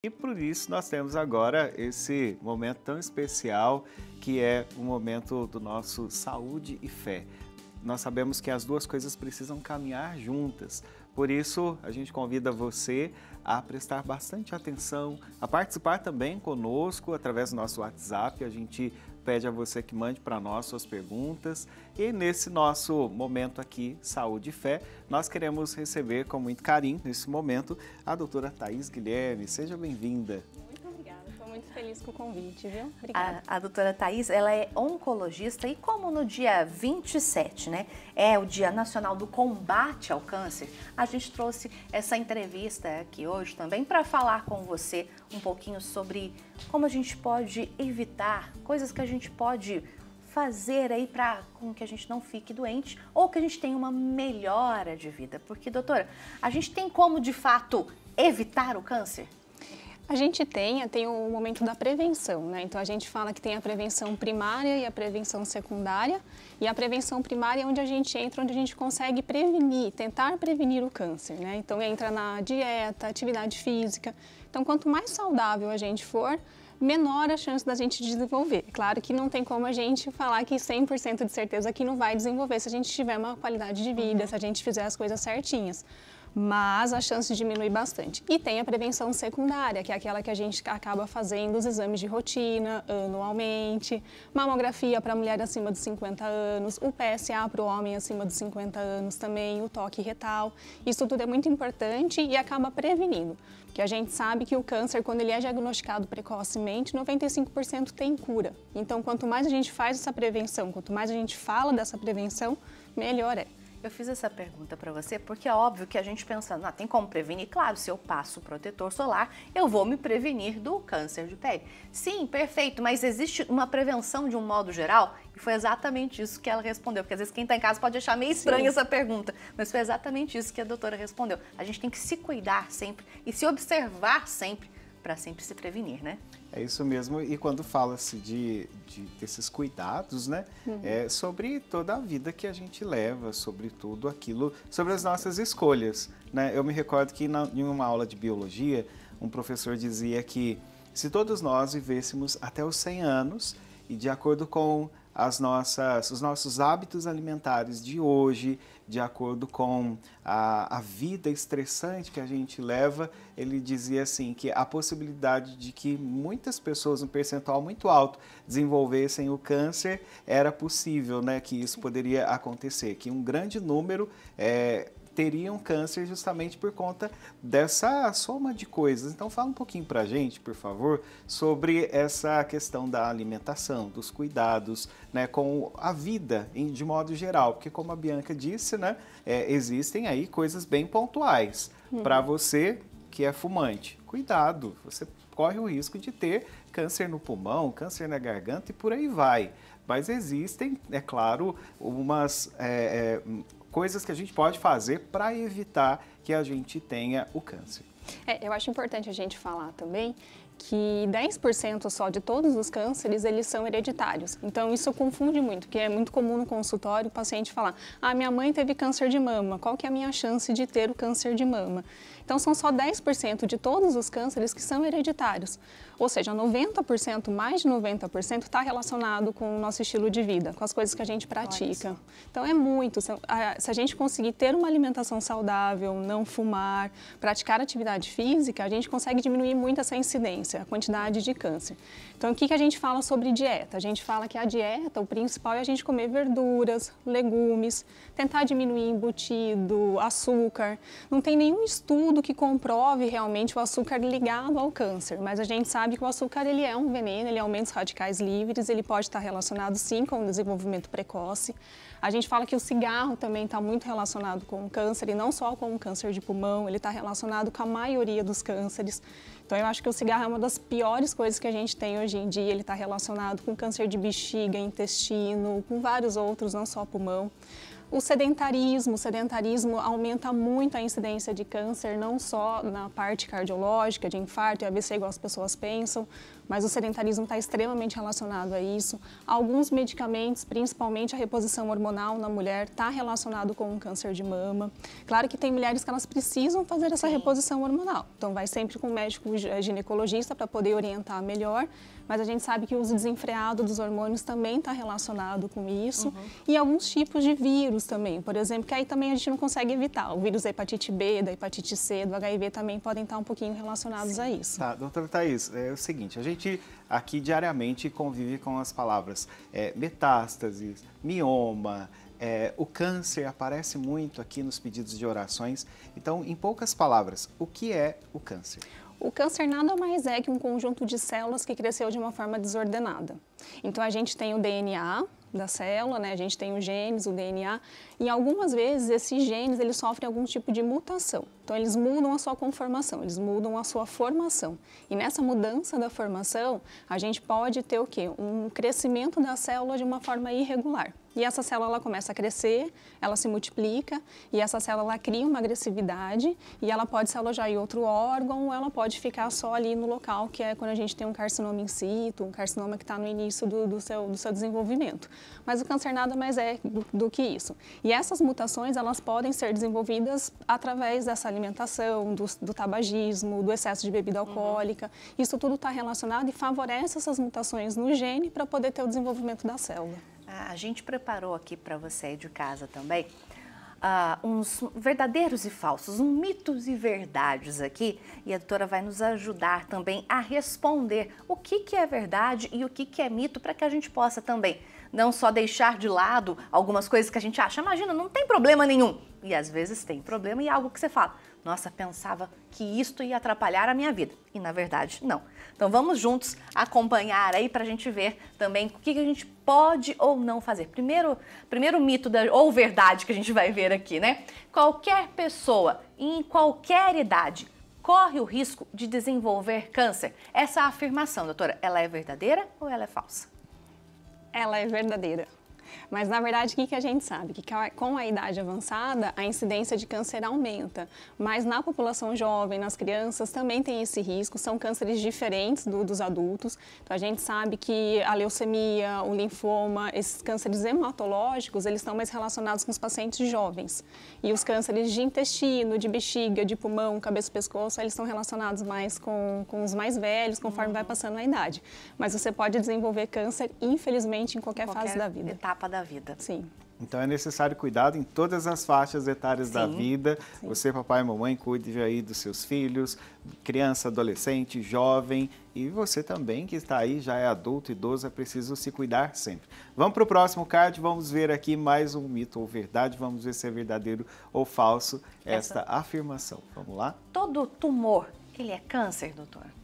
E por isso nós temos agora esse momento tão especial que é o momento do nosso Saúde e Fé. Nós sabemos que as duas coisas precisam caminhar juntas, por isso a gente convida você a prestar bastante atenção, a participar também conosco através do nosso WhatsApp. A gente pede a você que mande para nós suas perguntas e nesse nosso momento aqui, Saúde e Fé, nós queremos receber com muito carinho, nesse momento, a doutora Thaís Guilherme. Seja bem-vinda. Muito obrigada, estou muito feliz com o convite, viu? Obrigada. A doutora Thaís, ela é oncologista e como no dia 27, né, é o Dia Nacional do Combate ao Câncer, a gente trouxe essa entrevista aqui hoje também para falar com você um pouquinho sobre como a gente pode evitar, coisas que a gente pode fazer aí para com que a gente não fique doente ou que a gente tenha uma melhora de vida. Porque, doutora, a gente tem como, de fato, evitar o câncer? A gente tem o momento da prevenção, né? Então a gente fala que tem a prevenção primária e a prevenção secundária. E a prevenção primária é onde a gente entra, onde a gente consegue prevenir, tentar prevenir o câncer, né? Então entra na dieta, atividade física. Então quanto mais saudável a gente for, menor a chance da gente desenvolver. Claro que não tem como a gente falar que 100% de certeza que não vai desenvolver se a gente tiver uma qualidade de vida, se a gente fizer as coisas certinhas. Mas a chance diminui bastante. E tem a prevenção secundária, que é aquela que a gente acaba fazendo os exames de rotina anualmente, mamografia para a mulher acima dos 50 anos, o PSA para o homem acima dos 50 anos também, o toque retal. Isso tudo é muito importante e acaba prevenindo. Porque a gente sabe que o câncer, quando ele é diagnosticado precocemente, 95% tem cura. Então, quanto mais a gente faz essa prevenção, quanto mais a gente fala dessa prevenção, melhor é. Eu fiz essa pergunta para você porque é óbvio que a gente pensa, tem como prevenir? Claro, se eu passo protetor solar, eu vou me prevenir do câncer de pele. Sim, perfeito, mas existe uma prevenção de um modo geral? E foi exatamente isso que ela respondeu, porque às vezes quem está em casa pode achar meio estranha essa pergunta, mas foi exatamente isso que a doutora respondeu. A gente tem que se cuidar sempre e se observar sempre para sempre se prevenir, né? É isso mesmo, e quando fala-se desses cuidados, né, é sobre toda a vida que a gente leva, sobre tudo aquilo, sobre as nossas escolhas, né? Eu me recordo que em uma aula de biologia, um professor dizia que se todos nós vivêssemos até os 100 anos e de acordo com os nossos hábitos alimentares de hoje, de acordo com a vida estressante que a gente leva, ele dizia assim que a possibilidade de que muitas pessoas, um percentual muito alto, desenvolvessem o câncer era possível, né? Que isso poderia acontecer, que um grande número teriam câncer justamente por conta dessa soma de coisas. Então fala um pouquinho pra gente, por favor, sobre essa questão da alimentação, dos cuidados, né, com a vida de modo geral, porque como a Bianca disse, né, existem aí coisas bem pontuais para você que é fumante. Cuidado, você corre o risco de ter câncer no pulmão, câncer na garganta e por aí vai. Mas existem, é claro, umas coisas que a gente pode fazer para evitar que a gente tenha o câncer. Eu acho importante a gente falar também que 10% só de todos os cânceres, eles são hereditários. Então, isso confunde muito, porque é muito comum no consultório o paciente falar: minha mãe teve câncer de mama, qual que é a minha chance de ter o câncer de mama? Então, são só 10% de todos os cânceres que são hereditários. Ou seja, 90%, mais de 90% está relacionado com o nosso estilo de vida, com as coisas que a gente pratica. Então, é muito. Se a gente conseguir ter uma alimentação saudável, não fumar, praticar atividade física, a gente consegue diminuir muito essa incidência, a quantidade de câncer. Então, o que a gente fala sobre dieta? A gente fala que a dieta, o principal é a gente comer verduras, legumes, tentar diminuir embutido, açúcar. Não tem nenhum estudo que comprove realmente o açúcar ligado ao câncer, mas a gente sabe que o açúcar ele é um veneno, ele aumenta os radicais livres, ele pode estar relacionado sim com o desenvolvimento precoce. A gente fala que o cigarro também está muito relacionado com o câncer, e não só com o câncer de pulmão, ele está relacionado com a maioria dos cânceres. Então, eu acho que o cigarro é uma das piores coisas que a gente tem hoje em dia. Ele está relacionado com câncer de bexiga, intestino, com vários outros, não só pulmão. O sedentarismo aumenta muito a incidência de câncer, não só na parte cardiológica, de infarto e AVC, igual as pessoas pensam, mas o sedentarismo está extremamente relacionado a isso. Alguns medicamentos, principalmente a reposição hormonal na mulher, está relacionado com o câncer de mama. Claro que tem mulheres que elas precisam fazer essa reposição hormonal, então vai sempre com o médico ginecologista para poder orientar melhor, mas a gente sabe que o uso desenfreado dos hormônios também está relacionado com isso, e alguns tipos de vírus também, por exemplo, que aí também a gente não consegue evitar. O vírus da hepatite B, da hepatite C, do HIV também podem estar um pouquinho relacionados a isso. Tá, doutora Thaís, é o seguinte, a gente aqui diariamente convive com as palavras metástases, mioma, o câncer aparece muito aqui nos pedidos de orações. Então, em poucas palavras, o que é o câncer? O câncer nada mais é que um conjunto de células que cresceu de uma forma desordenada. Então, a gente tem o DNA da célula, né? A gente tem os genes, o DNA, e algumas vezes esses genes eles sofrem algum tipo de mutação. Então, eles mudam a sua conformação, eles mudam a sua formação. E nessa mudança da formação, a gente pode ter o quê? Um crescimento da célula de uma forma irregular. E essa célula ela começa a crescer, ela se multiplica e essa célula cria uma agressividade e ela pode se alojar em outro órgão ou ela pode ficar só ali no local, que é quando a gente tem um carcinoma in situ, um carcinoma que está no início do seu desenvolvimento. Mas o câncer nada mais é do que isso. E essas mutações, elas podem ser desenvolvidas através dessa alimentação, do tabagismo, do excesso de bebida alcoólica. Isso tudo está relacionado e favorece essas mutações no gene para poder ter o desenvolvimento da célula. A gente preparou aqui para você aí de casa também uns verdadeiros e falsos, mitos e verdades aqui, e a doutora vai nos ajudar também a responder o que é verdade e o que é mito, para que a gente possa também não só deixar de lado algumas coisas que a gente acha, imagina, não tem problema nenhum, e às vezes tem problema e é algo que você fala, nossa, pensava que isto ia atrapalhar a minha vida, e na verdade não. Então vamos juntos acompanhar aí para a gente ver também o que a gente pode ou não fazer. Primeiro mito ou verdade que a gente vai ver aqui, né? Qualquer pessoa, em qualquer idade, corre o risco de desenvolver câncer. Essa afirmação, doutora, ela é verdadeira ou ela é falsa? Ela é verdadeira. Mas, na verdade, o que a gente sabe? Que com a idade avançada, a incidência de câncer aumenta. Mas na população jovem, nas crianças, também tem esse risco. São cânceres diferentes dos adultos. Então, a gente sabe que a leucemia, o linfoma, esses cânceres hematológicos, eles estão mais relacionados com os pacientes jovens. E os cânceres de intestino, de bexiga, de pulmão, cabeça e pescoço, eles estão relacionados mais com os mais velhos, conforme vai passando a idade. Mas você pode desenvolver câncer, infelizmente, em qualquer fase da vida. Etapa da vida. Sim. Então é necessário cuidado em todas as faixas etárias da vida. Sim. Você, papai e mamãe, cuide aí dos seus filhos, criança, adolescente, jovem. E você também, que está aí, já é adulto, idoso, é preciso se cuidar sempre. Vamos para o próximo card, vamos ver aqui mais um mito ou verdade. Vamos ver se é verdadeiro ou falso esta afirmação. Vamos lá? Todo tumor, ele é câncer, doutora?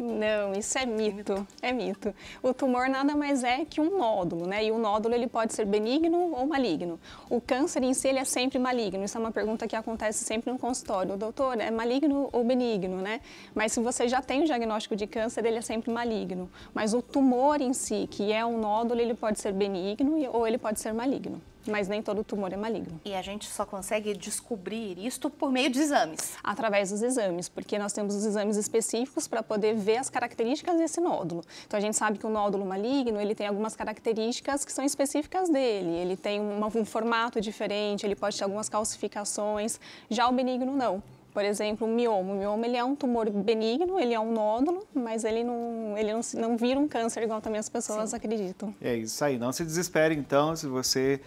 Não, isso é mito, é mito. O tumor nada mais é que um nódulo, né? E o nódulo ele pode ser benigno ou maligno. O câncer em si ele é sempre maligno. Isso é uma pergunta que acontece sempre no consultório. Doutor, é maligno ou benigno, né? Mas se você já tem o diagnóstico de câncer, ele é sempre maligno. Mas o tumor em si, que é um nódulo, ele pode ser benigno ou ele pode ser maligno. Mas nem todo tumor é maligno. E a gente só consegue descobrir isto por meio de exames? Através dos exames, porque nós temos os exames específicos para poder ver as características desse nódulo. Então, a gente sabe que o nódulo maligno, ele tem algumas características que são específicas dele. Ele tem um formato diferente, ele pode ter algumas calcificações. Já o benigno, não. Por exemplo, o mioma. O mioma ele é um tumor benigno, ele é um nódulo, mas ele não vira um câncer igual também as pessoas acreditam. É isso aí. Não se desespere, então, se você,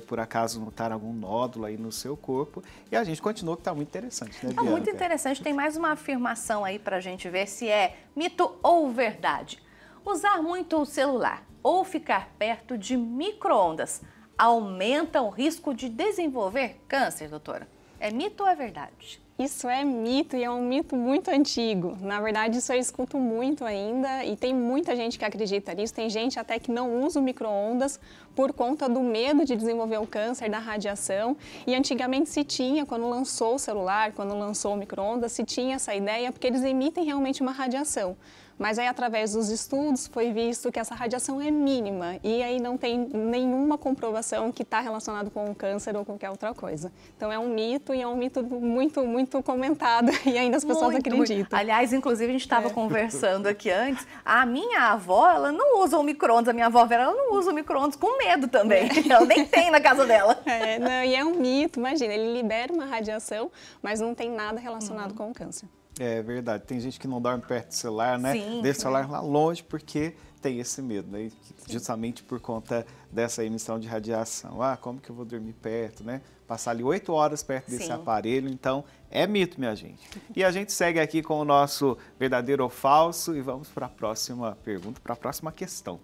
por acaso, notar algum nódulo aí no seu corpo. E a gente continua, que está muito interessante, né, Bianca? Muito interessante. Tem mais uma afirmação aí para a gente ver se é mito ou verdade. Usar muito o celular ou ficar perto de micro-ondas aumenta o risco de desenvolver câncer, doutora? É mito ou é verdade? Isso é mito e é um mito muito antigo. Na verdade, isso eu escuto muito ainda e tem muita gente que acredita nisso. Tem gente até que não usa o micro-ondas por conta do medo de desenvolver o câncer, da radiação. E antigamente se tinha, quando lançou o celular, quando lançou o micro-ondas, se tinha essa ideia porque eles emitem realmente uma radiação. Mas aí, através dos estudos, foi visto que essa radiação é mínima e aí não tem nenhuma comprovação que está relacionado com o câncer ou qualquer outra coisa. Então, é um mito e é um mito muito, muito comentado e ainda as pessoas acreditam. Aliás, inclusive, a gente estava conversando aqui antes, a minha avó, ela não usa o micro-ondas, a minha avó Vera, ela não usa o micro-ondas com medo também, ela nem tem na casa dela. Não, e é um mito, imagina, ele libera uma radiação, mas não tem nada relacionado com o câncer. É verdade, tem gente que não dorme perto do celular, né? Sim, deixa o celular lá longe porque tem esse medo, né? Justamente por conta dessa emissão de radiação. Ah, como que eu vou dormir perto, né? Passar ali 8 horas perto desse aparelho, então é mito, minha gente. E a gente segue aqui com o nosso verdadeiro ou falso e vamos para a próxima pergunta, para a próxima questão.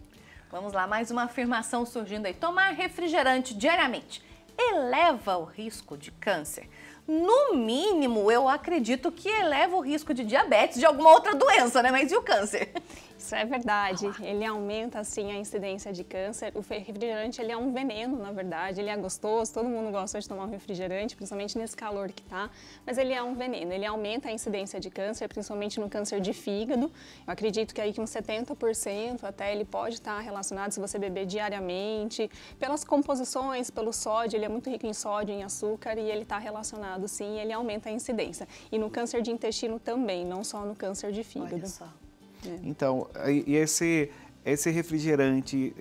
Vamos lá, mais uma afirmação surgindo aí. Tomar refrigerante diariamente eleva o risco de câncer? No mínimo, eu acredito que eleva o risco de diabetes, de alguma outra doença, né? Mas e o câncer? Isso é verdade, ele aumenta assim a incidência de câncer. O refrigerante ele é um veneno, na verdade, ele é gostoso, todo mundo gosta de tomar um refrigerante, principalmente nesse calor que tá, mas ele é um veneno, ele aumenta a incidência de câncer, principalmente no câncer de fígado. Eu acredito que aí que uns 70% até ele pode estar relacionado se você beber diariamente, pelas composições, pelo sódio, ele é muito rico em sódio, em açúcar e ele está relacionado sim, ele aumenta a incidência. E no câncer de intestino também, não só no câncer de fígado. Olha só. Então, e esse refrigerante,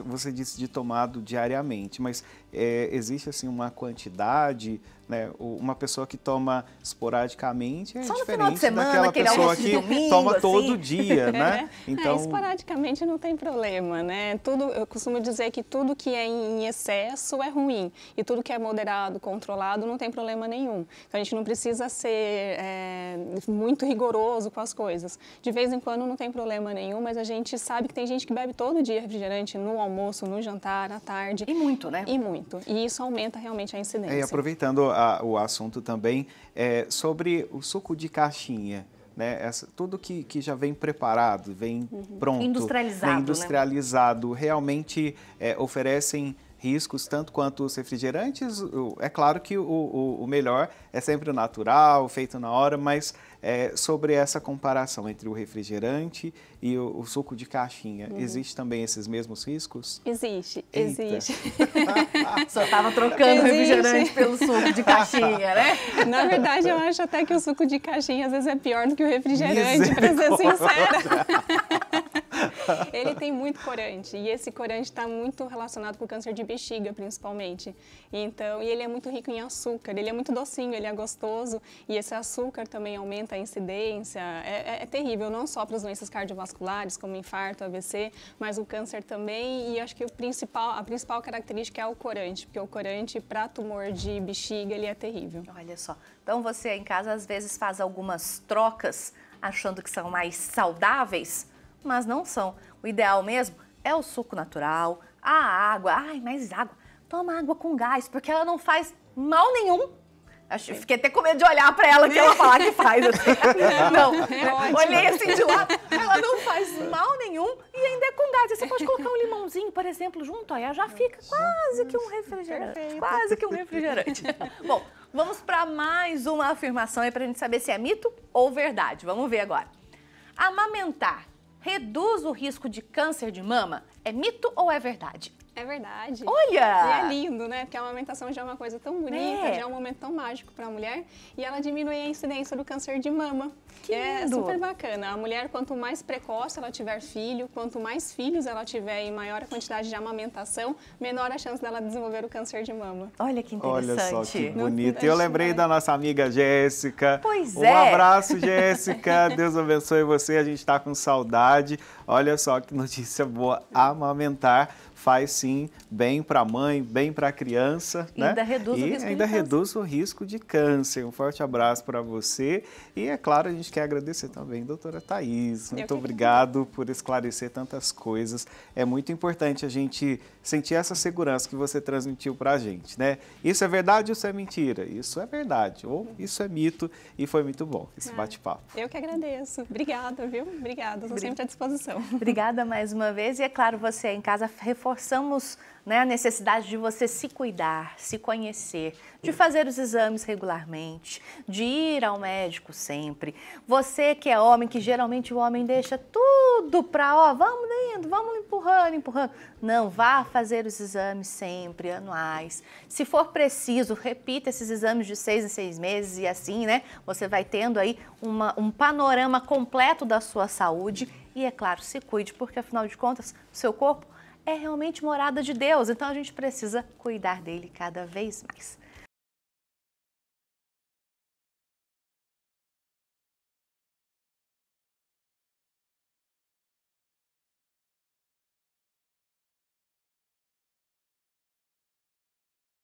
você disse de tomado diariamente, mas existe assim uma quantidade, né? Uma pessoa que toma esporadicamente é só no diferente final de semana, daquela pessoa que domingo, toma assim. todo dia, né? Então, esporadicamente não tem problema, né? Eu costumo dizer que tudo que é em excesso é ruim e tudo que é moderado, controlado, não tem problema nenhum. Então, a gente não precisa ser muito rigoroso com as coisas. De vez em quando não tem problema nenhum, mas a gente sabe que tem gente que bebe todo dia refrigerante no almoço, no jantar, à tarde. E muito, né? E muito. E isso aumenta realmente a incidência. E aproveitando o assunto também, sobre o suco de caixinha, né? Tudo que já vem preparado, vem pronto, industrializado, né? Realmente oferecem riscos tanto quanto os refrigerantes. É claro que o melhor é sempre o natural, feito na hora, mas sobre essa comparação entre o refrigerante e o suco de caixinha, existe também esses mesmos riscos? Existe. Só estava trocando refrigerante pelo suco de caixinha, né? Na verdade, eu acho até que o suco de caixinha às vezes é pior do que o refrigerante, para ser sincera. Ele tem muito corante e esse corante está muito relacionado com o câncer de bexiga, principalmente. Então, e ele é muito rico em açúcar, ele é muito docinho, ele é gostoso e esse açúcar também aumenta a incidência. É terrível, não só para as doenças cardiovasculares, como infarto, AVC, mas o câncer também. E acho que a principal característica é o corante, porque o corante para tumor de bexiga ele é terrível. Olha só, então você em casa às vezes faz algumas trocas achando que são mais saudáveis, mas não são. O ideal mesmo é o suco natural, a água. Ai, mais água. Toma água com gás, porque ela não faz mal nenhum. Fiquei até com medo de olhar para ela que ela falar que faz. Assim. Não, olhei assim de lá, ela não faz mal nenhum e ainda é com gás. Você pode colocar um limãozinho, por exemplo, junto, aí já fica quase que um refrigerante. Perfeito. Quase que um refrigerante. Bom, vamos para mais uma afirmação aí para a gente saber se é mito ou verdade. Vamos ver agora. Amamentar reduz o risco de câncer de mama? É mito ou é verdade? É verdade. Olha! E é lindo, né? Porque a amamentação já é uma coisa tão bonita, já é um momento tão mágico para a mulher e ela diminui a incidência do câncer de mama. Que é lindo. super bacana. A mulher, quanto mais precoce ela tiver filho, quanto mais filhos ela tiver e maior a quantidade de amamentação, menor a chance dela desenvolver o câncer de mama. Olha que interessante. Olha só que bonito. Eu lembrei da nossa amiga Jéssica. Pois Um abraço, Jéssica. Deus abençoe você. A gente está com saudade. Olha só que notícia boa. Amamentar faz sim bem para a mãe, bem para a criança, né? Ainda reduz o risco de câncer. Reduz o risco de câncer. Um forte abraço para você. E é claro, a gente quer agradecer também, doutora Thaís. Muito obrigado por esclarecer tantas coisas. É muito importante a gente sentir essa segurança que você transmitiu para a gente, né? Isso é verdade ou isso é mentira? Isso é verdade. Ou isso é mito e foi muito bom esse bate-papo. Eu que agradeço. Obrigada, viu? Obrigada. Estou sempre à disposição. Obrigada mais uma vez. E é claro, você em casa, reforçamos né, a necessidade de você se cuidar, se conhecer, de fazer os exames regularmente, de ir ao médico sempre. Você que é homem, que geralmente o homem deixa tudo para, ó, vamos indo, vamos empurrando. Não, vá fazer os exames sempre, anuais. Se for preciso, repita esses exames de 6 em 6 meses e assim, né, você vai tendo aí um panorama completo da sua saúde. E, é claro, se cuide, porque afinal de contas, o seu corpo é realmente morada de Deus, então a gente precisa cuidar dele cada vez mais.